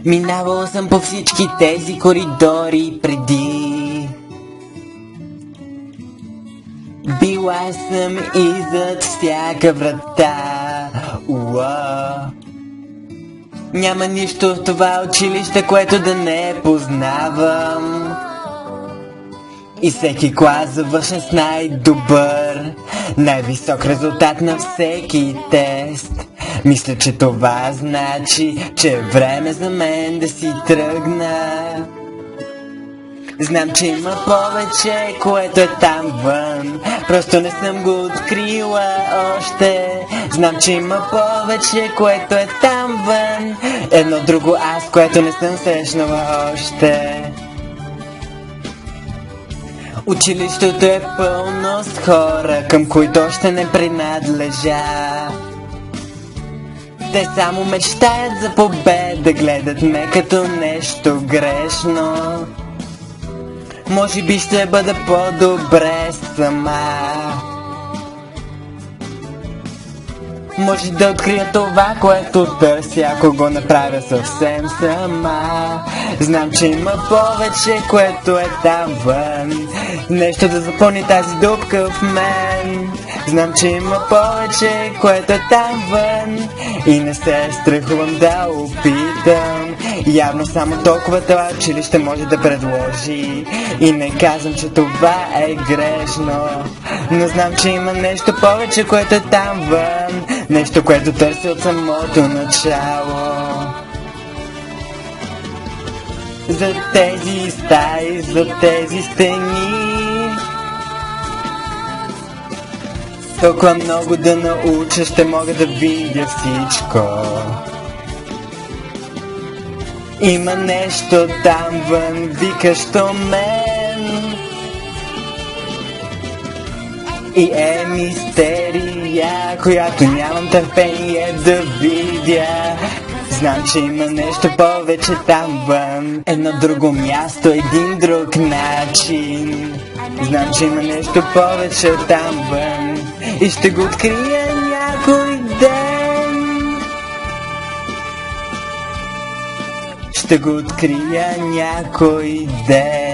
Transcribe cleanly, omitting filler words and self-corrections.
Минавала съм по всички тези коридори преди. Била съм и зад всяка врата. Няма нищо в това училище, което да не познавам. И всеки клас завършен с най-добър, най-висок резултат на всеки тест. Мисля, че това значи, че е време за мен да си тръгна. Знам, че има повече, което е там вън. Просто не съм го открила още. Знам, че има повече, което е там вън. Едно друго аз, което не съм срещнала още. Училището е пълно с хора, към които още не принадлежа. Те само мечтаят за победа, гледат ме като нещо грешно. Може би ще бъда по-добре сама. Може да открия това, което търся, ако го направя съвсем сама. Знам, че има повече, което е там вън. Нещо да запълни тази дупка в мен. Знам, че има повече, което е там вън. И не се страхувам да опитам. Явно само толкова това училище може да предложи. И не казвам, че това е грешно. Но знам, че има нещо повече, което е там вън. Нещо, което търся от самото начало. За тези стаи, за тези стени, толкова много да науча, ще мога да видя всичко. Има нещо там вън, викащо мен. И е мистерия, която нямам търпение да видя. Знам, че има нещо повече там вън. Едно друго място, един друг начин. Знам, че има нещо повече там вън. И ще го открия някой ден. Ще го открия някой ден.